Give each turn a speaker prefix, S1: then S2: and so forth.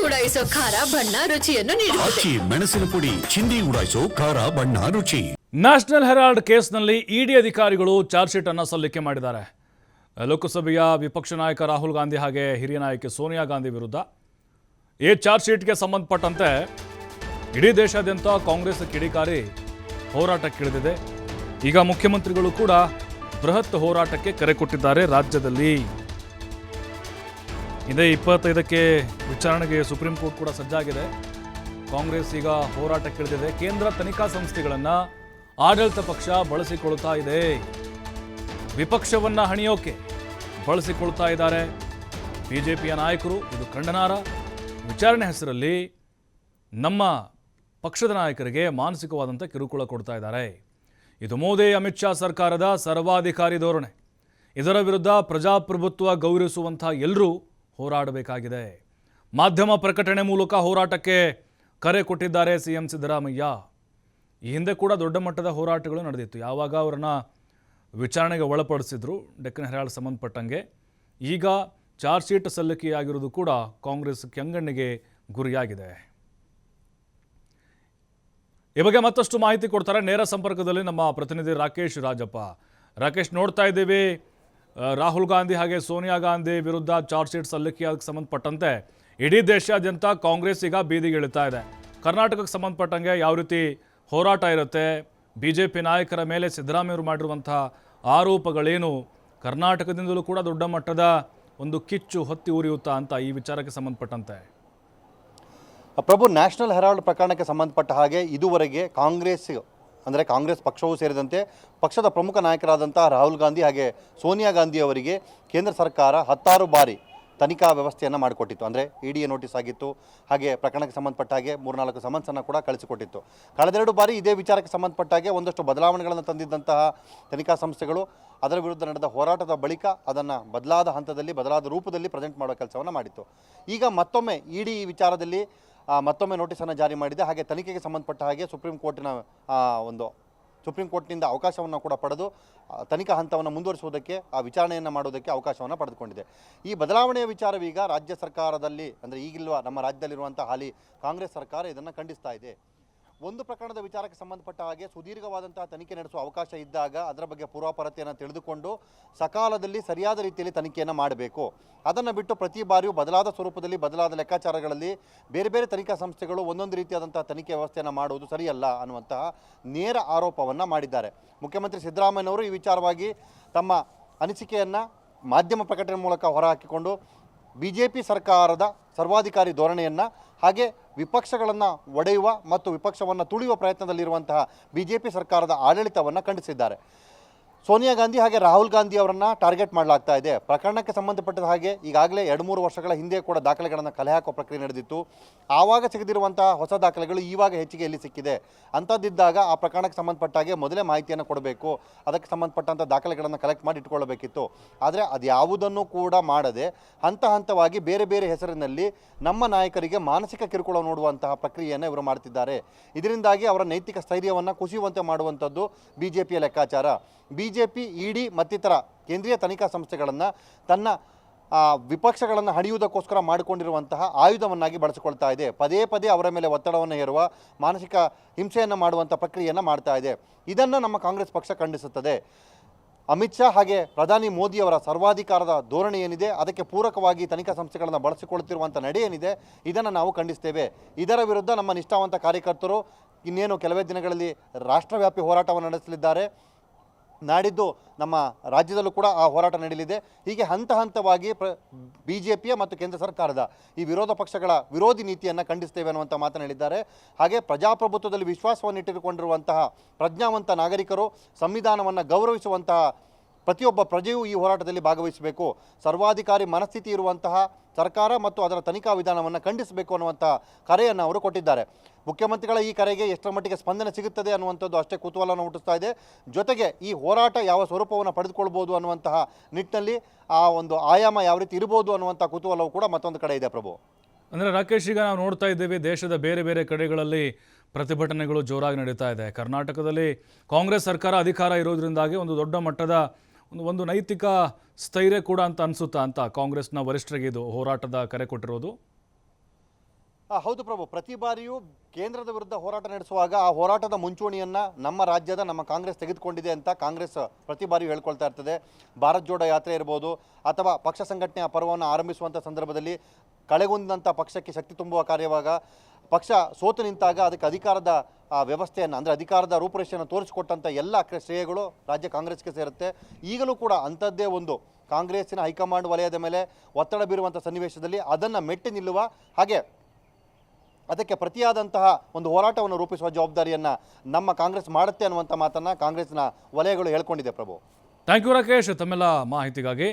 S1: ಉಡಾಯಿಸೋ ಖಾರ ಬಣ್ಣ ರುಚಿಯನ್ನು ನೀಡುತ್ತದೆ.
S2: ಮೆಣಸಿನ ಪುಡಿ ಚಿಂದಿ ಉಡಾಯಿಸೋ ಖಾರ ಬಣ್ಣ ರುಚಿ.
S3: ನ್ಯಾಷನಲ್ ಹೆರಾಲ್ಡ್ ಕೇಸ್ನಲ್ಲಿ ಇಡಿ ಅಧಿಕಾರಿಗಳು ಚಾರ್ಜ್ ಶೀಟ್ ಅನ್ನು ಸಲ್ಲಿಕೆ ಮಾಡಿದ್ದಾರೆ. ಲೋಕಸಭೆಯ ವಿಪಕ್ಷ ನಾಯಕ ರಾಹುಲ್ ಗಾಂಧಿ ಹಾಗೆ ಹಿರಿಯ ನಾಯಕಿ ಸೋನಿಯಾ ಗಾಂಧಿ ವಿರುದ್ಧ ಈ ಚಾರ್ಜ್ ಶೀಟ್ಗೆ ಸಂಬಂಧಪಟ್ಟಂತೆ ಇಡೀ ದೇಶಾದ್ಯಂತ ಕಾಂಗ್ರೆಸ್ ಕಿಡಿಕಾರಿ ಹೋರಾಟಕ್ಕಿಳಿದಿದೆ. ಈಗ ಮುಖ್ಯಮಂತ್ರಿಗಳು ಕೂಡ ಬೃಹತ್ ಹೋರಾಟಕ್ಕೆ ಕರೆ ಕೊಟ್ಟಿದ್ದಾರೆ. ರಾಜ್ಯದಲ್ಲಿ ಇದೇ 25ಕ್ಕೆ ವಿಚಾರಣೆಗೆ ಸುಪ್ರೀಂ ಕೋರ್ಟ್ ಕೂಡ ಸಜ್ಜಾಗಿದೆ. ಕಾಂಗ್ರೆಸ್ ಈಗ ಹೋರಾಟಕ್ಕಿಳಿದಿದೆ. ಕೇಂದ್ರ ತನಿಖಾ ಸಂಸ್ಥೆಗಳನ್ನು ಆಡಳಿತ ಪಕ್ಷ ಬಳಸಿಕೊಳ್ತಾ ಇದೆ. ವಿಪಕ್ಷವನ್ನು ಹಣಿಯೋಕೆ ಬಳಸಿಕೊಳ್ತಾ ಇದ್ದಾರೆ ಬಿಜೆಪಿಯ ನಾಯಕರು. ಇದು ಖಂಡನಾರ್ಹ. ವಿಚಾರಣೆ ಹೆಸರಲ್ಲಿ ನಮ್ಮ ಪಕ್ಷದ ನಾಯಕರಿಗೆ ಮಾನಸಿಕವಾದಂಥ ಕಿರುಕುಳ ಕೊಡ್ತಾ ಇದ್ದಾರೆ. ಇದು ಮೋದಿ ಅಮಿತ್ ಶಾ ಸರ್ಕಾರದ ಸರ್ವಾಧಿಕಾರಿ ಧೋರಣೆ. ಇದರ ವಿರುದ್ಧ ಪ್ರಜಾಪ್ರಭುತ್ವ ಗೌರವಿಸುವಂಥ ಎಲ್ಲರೂ ಹೋರಾಡಬೇಕಾಗಿದೆ. ಮಾಧ್ಯಮ ಪ್ರಕಟಣೆ ಮೂಲಕ ಹೋರಾಟಕ್ಕೆ ಕರೆ ಕೊಟ್ಟಿದ್ದಾರೆ ಸಿಎಂ ಸಿದ್ದರಾಮಯ್ಯ. ಈ ಹಿಂದೆ ಕೂಡ ದೊಡ್ಡ ಮಟ್ಟದ ಹೋರಾಟಗಳು ನಡೆದಿತ್ತು. ಯಾವಾಗ ಅವರನ್ನು ವಿಚಾರಣೆಗೆ ಒಳಪಡಿಸಿದ್ರು ಡೆಕ್ಕನ್ ಹೆರಾಲ್ಡ್ ಸಂಬಂಧಪಟ್ಟಂಗೆ. ಈಗ ಚಾರ್ಜ್ ಶೀಟ್ ಸಲ್ಲಿಕೆಯಾಗಿರುವುದು ಕೂಡ ಕಾಂಗ್ರೆಸ್ ಕೆಂಗಣ್ಣಿಗೆ ಗುರಿಯಾಗಿದೆ. ಈ ಬಗ್ಗೆ ಮತ್ತಷ್ಟು ಮಾಹಿತಿ ಕೊಡ್ತಾರೆ ನೇರ ಸಂಪರ್ಕದಲ್ಲಿ ನಮ್ಮ ಪ್ರತಿನಿಧಿ ರಾಕೇಶ್ ರಾಜಪ್ಪ. ರಾಕೇಶ್, ನೋಡ್ತಾ ಇದ್ದೀವಿ ರಾಹುಲ್ ಗಾಂಧಿ ಹಾಗೆ ಸೋನಿಯಾ ಗಾಂಧಿ ವಿರುದ್ಧ ಚಾರ್ಜ್ ಶೀಟ್ ಸಲ್ಲಿಕೆಯಾಗಿ ಸಂಬಂಧಪಟ್ಟಂತೆ ಇಡೀ ದೇಶಾದ್ಯಂತ ಕಾಂಗ್ರೆಸ್ ಈಗ ಬೀದಿಗೆ ಇಳಿತಾ ಇದೆ. ಕರ್ನಾಟಕಕ್ಕೆ ಸಂಬಂಧಪಟ್ಟಂಗೆ ಯಾವ ರೀತಿ ಹೋರಾಟ ಇರುತ್ತೆ, ಬಿಜೆಪಿ ನಾಯಕರ ಮೇಲೆ ಸಿದ್ದರಾಮಯ್ಯವರು ಮಾಡಿರುವಂಥ ಆರೋಪಗಳೇನು, ಕರ್ನಾಟಕದಿಂದಲೂ ಕೂಡ ದೊಡ್ಡ ಮಟ್ಟದ ಒಂದು ಕಿಚ್ಚು ಹೊತ್ತಿ ಉರಿಯುತ್ತಾ ಅಂತ ಈ ವಿಚಾರಕ್ಕೆ ಸಂಬಂಧಪಟ್ಟಂತೆ?
S4: ಪ್ರಭು, ನ್ಯಾಷನಲ್ ಹೆರಾಲ್ಡ್ ಪ್ರಕರಣಕ್ಕೆ ಸಂಬಂಧಪಟ್ಟ ಹಾಗೆ ಇದುವರೆಗೆ ಕಾಂಗ್ರೆಸ್ ಪಕ್ಷವೂ ಸೇರಿದಂತೆ ಪಕ್ಷದ ಪ್ರಮುಖ ನಾಯಕರಾದಂಥ ರಾಹುಲ್ ಗಾಂಧಿ ಹಾಗೆ ಸೋನಿಯಾ ಗಾಂಧಿ ಅವರಿಗೆ ಕೇಂದ್ರ ಸರ್ಕಾರ 10 ಬಾರಿ ತನಿಖಾ ವ್ಯವಸ್ಥೆಯನ್ನು ಮಾಡಿಕೊಟ್ಟಿತ್ತು. ಅಂದರೆ ಇಡಿಯ ನೋಟಿಸ್ ಆಗಿತ್ತು, ಹಾಗೆ ಪ್ರಕರಣಕ್ಕೆ ಸಂಬಂಧಪಟ್ಟ ಹಾಗೆ 3-4 ಸಮನ್ಸನ್ನು ಕೂಡ ಕಳಿಸಿಕೊಟ್ಟಿತ್ತು. ಕಳೆದೆರಡು ಬಾರಿ ಇದೇ ವಿಚಾರಕ್ಕೆ ಸಂಬಂಧಪಟ್ಟ ಹಾಗೆ ಒಂದಷ್ಟು ಬದಲಾವಣೆಗಳನ್ನು ತಂದಿದ್ದಂತಹ ತನಿಖಾ ಸಂಸ್ಥೆಗಳು ಅದರ ವಿರುದ್ಧ ನಡೆದ ಹೋರಾಟದ ಬಳಿಕ ಅದನ್ನು ಬದಲಾದ ಹಂತದಲ್ಲಿ ಬದಲಾದ ರೂಪದಲ್ಲಿ ಪ್ರೆಸೆಂಟ್ ಮಾಡೋ ಕೆಲಸವನ್ನು ಮಾಡಿತ್ತು. ಈಗ ಮತ್ತೊಮ್ಮೆ ಇಡಿ ಈ ವಿಚಾರದಲ್ಲಿ ಮತ್ತೊಮ್ಮೆ ನೋಟಿಸನ್ನು ಜಾರಿ ಮಾಡಿದೆ. ಹಾಗೆ ತನಿಖೆಗೆ ಸಂಬಂಧಪಟ್ಟ ಹಾಗೆ ಸುಪ್ರೀಂ ಕೋರ್ಟ್ನಿಂದ ಅವಕಾಶವನ್ನು ಕೂಡ ಪಡೆದು ತನಿಖಾ ಹಂತವನ್ನು ಮುಂದುವರಿಸುವುದಕ್ಕೆ ಆ ವಿಚಾರಣೆಯನ್ನು ಮಾಡೋದಕ್ಕೆ ಅವಕಾಶವನ್ನು ಪಡೆದುಕೊಂಡಿದೆ. ಈ ಬದಲಾವಣೆಯ ವಿಚಾರವೀಗ ರಾಜ್ಯ ಸರ್ಕಾರದಲ್ಲಿ, ಅಂದರೆ ಈಗಿಲ್ವ ನಮ್ಮ ರಾಜ್ಯದಲ್ಲಿರುವಂಥ ಹಾಲಿ ಕಾಂಗ್ರೆಸ್ ಸರ್ಕಾರ ಇದನ್ನು ಖಂಡಿಸ್ತಾ ಇದೆ. ಒಂದು ಪ್ರಕರಣದ ವಿಚಾರಕ್ಕೆ ಸಂಬಂಧಪಟ್ಟ ಹಾಗೆ ಸುದೀರ್ಘವಾದಂತಹ ತನಿಖೆ ನಡೆಸುವ ಅವಕಾಶ ಇದ್ದಾಗ ಅದರ ಬಗ್ಗೆ ಪೂರ್ವಾಪರತೆಯನ್ನು ತಿಳಿದುಕೊಂಡು ಸಕಾಲದಲ್ಲಿ ಸರಿಯಾದ ರೀತಿಯಲ್ಲಿ ತನಿಖೆಯನ್ನು ಮಾಡಬೇಕು. ಅದನ್ನು ಬಿಟ್ಟು ಪ್ರತಿ ಬಾರಿಯೂ ಬದಲಾದ ಸ್ವರೂಪದಲ್ಲಿ ಬದಲಾದ ಲೆಕ್ಕಾಚಾರಗಳಲ್ಲಿ ಬೇರೆ ಬೇರೆ ತನಿಖಾ ಸಂಸ್ಥೆಗಳು ಒಂದೊಂದು ರೀತಿಯಾದಂತಹ ತನಿಖೆ ವ್ಯವಸ್ಥೆಯನ್ನು ಮಾಡುವುದು ಸರಿಯಲ್ಲ ಅನ್ನುವಂತಹ ನೇರ ಆರೋಪವನ್ನು ಮಾಡಿದ್ದಾರೆ. ಮುಖ್ಯಮಂತ್ರಿ ಸಿದ್ದರಾಮಯ್ಯನವರು ಈ ವಿಚಾರವಾಗಿ ತಮ್ಮ ಅನಿಸಿಕೆಯನ್ನು ಮಾಧ್ಯಮ ಪ್ರಕಟಣೆ ಮೂಲಕ ಹೊರಹಾಕಿಕೊಂಡು ಬಿಜೆಪಿ ಸರ್ಕಾರದ ಸರ್ವಾಧಿಕಾರಿ ಧೋರಣೆಯನ್ನು ಹಾಗೆ ವಿಪಕ್ಷಗಳನ್ನು ಒಡೆಯುವ ಮತ್ತು ವಿಪಕ್ಷವನ್ನು ತುಳಿಯುವ ಪ್ರಯತ್ನದಲ್ಲಿರುವಂತಹ ಬಿಜೆಪಿ ಸರ್ಕಾರದ ಆಡಳಿತವನ್ನು ಖಂಡಿಸಿದ್ದಾರೆ. ಸೋನಿಯಾ ಗಾಂಧಿ ಹಾಗೆ ರಾಹುಲ್ ಗಾಂಧಿ ಅವರನ್ನು ಟಾರ್ಗೆಟ್ ಮಾಡಲಾಗ್ತಾ ಇದೆ. ಪ್ರಕರಣಕ್ಕೆ ಸಂಬಂಧಪಟ್ಟ ಹಾಗೆ ಈಗಾಗಲೇ 2-3 ವರ್ಷಗಳ ಹಿಂದೆ ಕೂಡ ದಾಖಲೆಗಳನ್ನು ಕಲೆ ಹಾಕುವ ಪ್ರಕ್ರಿಯೆ ನಡೆದಿತ್ತು. ಆವಾಗ ಸಿಗದಿರುವಂತಹ ಹೊಸ ದಾಖಲೆಗಳು ಈವಾಗ ಹೆಚ್ಚಿಗೆ ಎಲ್ಲಿ ಸಿಕ್ಕಿದೆ ಅಂಥದ್ದಿದ್ದಾಗ ಆ ಪ್ರಕರಣಕ್ಕೆ ಸಂಬಂಧಪಟ್ಟ ಹಾಗೆ ಮೊದಲೇ ಮಾಹಿತಿಯನ್ನು ಕೊಡಬೇಕು, ಅದಕ್ಕೆ ಸಂಬಂಧಪಟ್ಟಂಥ ದಾಖಲೆಗಳನ್ನು ಕಲೆಕ್ಟ್ ಮಾಡಿ ಇಟ್ಕೊಳ್ಳಬೇಕಿತ್ತು. ಆದರೆ ಅದು ಯಾವುದನ್ನು ಕೂಡ ಮಾಡದೆ ಹಂತ ಹಂತವಾಗಿ ಬೇರೆ ಬೇರೆ ಹೆಸರಿನಲ್ಲಿ ನಮ್ಮ ನಾಯಕರಿಗೆ ಮಾನಸಿಕ ಕಿರುಕುಳ ನೋಡುವಂತಹ ಪ್ರಕ್ರಿಯೆಯನ್ನು ಇವರು ಮಾಡ್ತಿದ್ದಾರೆ. ಇದರಿಂದಾಗಿ ಅವರ ನೈತಿಕ ಸ್ಥೈರ್ಯವನ್ನು ಕುಸಿಯುವಂತೆ ಮಾಡುವಂಥದ್ದು ಬಿಜೆಪಿಯ ಲೆಕ್ಕಾಚಾರ. ಬಿಜೆಪಿ, ಇಡಿ ಮತ್ತಿತರ ಕೇಂದ್ರೀಯ ತನಿಖಾ ಸಂಸ್ಥೆಗಳನ್ನು ತನ್ನ ವಿಪಕ್ಷಗಳನ್ನು ಹಣಿಯುವುದಕ್ಕೋಸ್ಕರ ಮಾಡಿಕೊಂಡಿರುವಂತಹ ಆಯುಧವನ್ನಾಗಿ ಬಳಸಿಕೊಳ್ತಾ ಇದೆ. ಪದೇ ಪದೇ ಅವರ ಮೇಲೆ ಒತ್ತಡವನ್ನು ಹೇರುವ, ಮಾನಸಿಕ ಹಿಂಸೆಯನ್ನು ಮಾಡುವಂಥ ಪ್ರಕ್ರಿಯೆಯನ್ನು ಮಾಡ್ತಾ ಇದೆ. ಇದನ್ನು ನಮ್ಮ ಕಾಂಗ್ರೆಸ್ ಪಕ್ಷ ಖಂಡಿಸುತ್ತದೆ. ಅಮಿತ್ ಶಾ ಹಾಗೆ ಪ್ರಧಾನಿ ಮೋದಿಯವರ ಸರ್ವಾಧಿಕಾರದ ಧೋರಣೆ ಏನಿದೆ, ಅದಕ್ಕೆ ಪೂರಕವಾಗಿ ತನಿಖಾ ಸಂಸ್ಥೆಗಳನ್ನು ಬಳಸಿಕೊಳ್ಳುತ್ತಿರುವಂಥ ನಡೆ ಏನಿದೆ, ಇದನ್ನು ನಾವು ಖಂಡಿಸ್ತೇವೆ. ಇದರ ವಿರುದ್ಧ ನಮ್ಮ ನಿಷ್ಠಾವಂತ ಕಾರ್ಯಕರ್ತರು ಇನ್ನೇನು ಕೆಲವೇ ದಿನಗಳಲ್ಲಿ ರಾಷ್ಟ್ರವ್ಯಾಪಿ ಹೋರಾಟವನ್ನು ನಡೆಸಲಿದ್ದಾರೆ. ನಾಡಿದ್ದು ನಮ್ಮ ರಾಜ್ಯದಲ್ಲೂ ಕೂಡ ಆ ಹೋರಾಟ ನಡೆಯಲಿದೆ. ಹೀಗೆ ಹಂತ ಹಂತವಾಗಿ ಬಿಜೆಪಿಯ ಮತ್ತು ಕೇಂದ್ರ ಸರ್ಕಾರದ ಈ ವಿರೋಧ ಪಕ್ಷಗಳ ವಿರೋಧಿ ನೀತಿಯನ್ನು ಖಂಡಿಸ್ತೇವೆ ಅನ್ನುವಂಥ ಮಾತನ್ನು ಹೇಳಿದ್ದಾರೆ. ಹಾಗೆ ಪ್ರಜಾಪ್ರಭುತ್ವದಲ್ಲಿ ವಿಶ್ವಾಸವನ್ನು ಇಟ್ಟುಕೊಂಡಿರುವಂತಹ ಪ್ರಜ್ಞಾವಂತ ನಾಗರಿಕರು, ಸಂವಿಧಾನವನ್ನು ಗೌರವಿಸುವಂತಹ ಪ್ರತಿಯೊಬ್ಬ ಪ್ರಜೆಯೂ ಈ ಹೋರಾಟದಲ್ಲಿ ಭಾಗವಹಿಸಬೇಕು. ಸರ್ವಾಧಿಕಾರಿ ಮನಸ್ಥಿತಿ ಇರುವಂತಹ ಸರ್ಕಾರ ಮತ್ತು ಅದರ ತನಿಖಾ ವಿಧಾನವನ್ನು ಖಂಡಿಸಬೇಕು ಅನ್ನುವಂಥ ಕರೆಯನ್ನು ಅವರು ಕೊಟ್ಟಿದ್ದಾರೆ. ಮುಖ್ಯಮಂತ್ರಿಗಳ ಈ ಕರೆಗೆ ಎಷ್ಟರ ಮಟ್ಟಿಗೆ ಸ್ಪಂದನೆ ಸಿಗುತ್ತದೆ ಅನ್ನುವಂಥದ್ದು ಅಷ್ಟೇ ಕುತೂಹಲವನ್ನು ಹುಟ್ಟಿಸ್ತಾ ಇದೆ. ಜೊತೆಗೆ ಈ ಹೋರಾಟ ಯಾವ ಸ್ವರೂಪವನ್ನು ಪಡೆದುಕೊಳ್ಬೋದು ಅನ್ನುವಂತಹ ನಿಟ್ಟಿನಲ್ಲಿ ಆ ಒಂದು ಆಯಾಮ ಯಾವ ರೀತಿ ಇರ್ಬೋದು ಅನ್ನುವಂಥ ಕುತೂಹಲವು ಕೂಡ ಮತ್ತೊಂದು ಕಡೆ ಇದೆ. ಪ್ರಭು,
S3: ಅಂದರೆ ರಾಕೇಶ್, ಈಗ ನಾವು ನೋಡ್ತಾ ಇದ್ದೇವೆ ದೇಶದ ಬೇರೆ ಬೇರೆ ಕಡೆಗಳಲ್ಲಿ ಪ್ರತಿಭಟನೆಗಳು ಜೋರಾಗಿ ನಡೀತಾ ಇದೆ. ಕರ್ನಾಟಕದಲ್ಲಿ ಕಾಂಗ್ರೆಸ್ ಸರ್ಕಾರ ಅಧಿಕಾರ ಇರೋದ್ರಿಂದಾಗಿ ಒಂದು ದೊಡ್ಡ ಮಟ್ಟದ ಒಂದು ನೈತಿಕ ಸ್ಥೈರ್ಯ ಕೂಡ ಅಂತ ಅನಿಸುತ್ತಾ ಅಂತ ಕಾಂಗ್ರೆಸ್ನ ವರಿಷ್ಠರಿಗೆ ಇದು ಹೋರಾಟದ ಕರೆ ಕೊಟ್ಟಿರೋದು?
S4: ಹೌದು ಪ್ರಭು, ಪ್ರತಿ ಬಾರಿಯೂ ಕೇಂದ್ರದ ವಿರುದ್ಧ ಹೋರಾಟ ನಡೆಸುವಾಗ ಆ ಹೋರಾಟದ ಮುಂಚೂಣಿಯನ್ನು ನಮ್ಮ ರಾಜ್ಯದ ನಮ್ಮ ಕಾಂಗ್ರೆಸ್ ತೆಗೆದುಕೊಂಡಿದೆ ಅಂತ ಕಾಂಗ್ರೆಸ್ ಪ್ರತಿ ಬಾರಿಯೂ ಹೇಳ್ಕೊಳ್ತಾ ಇರ್ತದೆ. ಭಾರತ್ ಜೋಡೋ ಯಾತ್ರೆ ಇರ್ಬೋದು ಅಥವಾ ಪಕ್ಷ ಸಂಘಟನೆಯ ಪರ್ವವನ್ನು ಆರಂಭಿಸುವಂಥ ಸಂದರ್ಭದಲ್ಲಿ ಕಳೆಗುಂದಂಥ ಪಕ್ಷಕ್ಕೆ ಶಕ್ತಿ ತುಂಬುವ ಕಾರ್ಯವಾಗ ಪಕ್ಷ ಸೋತು ನಿಂತಾಗ ಅದಕ್ಕೆ ಅಧಿಕಾರದ ವ್ಯವಸ್ಥೆಯನ್ನು ಅಂದರೆ ಅಧಿಕಾರದ ರೂಪುರೇಷೆಯನ್ನು ತೋರಿಸಿಕೊಟ್ಟಂಥ ಎಲ್ಲ ಶ್ರೇಯಗಳು ರಾಜ್ಯ ಕಾಂಗ್ರೆಸ್ಗೆ ಸೇರುತ್ತೆ. ಈಗಲೂ ಕೂಡ ಅಂಥದ್ದೇ ಒಂದು ಕಾಂಗ್ರೆಸ್ಸಿನ ಹೈಕಮಾಂಡ್ ವಲಯದ ಮೇಲೆ ಒತ್ತಡ ಬೀರುವಂಥ ಸನ್ನಿವೇಶದಲ್ಲಿ ಅದನ್ನು ಮೆಟ್ಟಿ ನಿಲ್ಲುವ ಹಾಗೆ ಅದಕ್ಕೆ ಪ್ರತಿಯಾದಂತಹ ಒಂದು ಹೋರಾಟವನ್ನು ರೂಪಿಸುವ ಜವಾಬ್ದಾರಿಯನ್ನು ನಮ್ಮ ಕಾಂಗ್ರೆಸ್ ಮಾಡುತ್ತೆ ಅನ್ನುವಂಥ ಮಾತನ್ನು ಕಾಂಗ್ರೆಸ್ನ ವಲಯಗಳು ಹೇಳ್ಕೊಂಡಿದೆ ಪ್ರಭು.
S3: ಥ್ಯಾಂಕ್ ಯು ರಾಕೇಶ್ ತಮ್ಮೆಲ್ಲ ಮಾಹಿತಿಗಾಗಿ.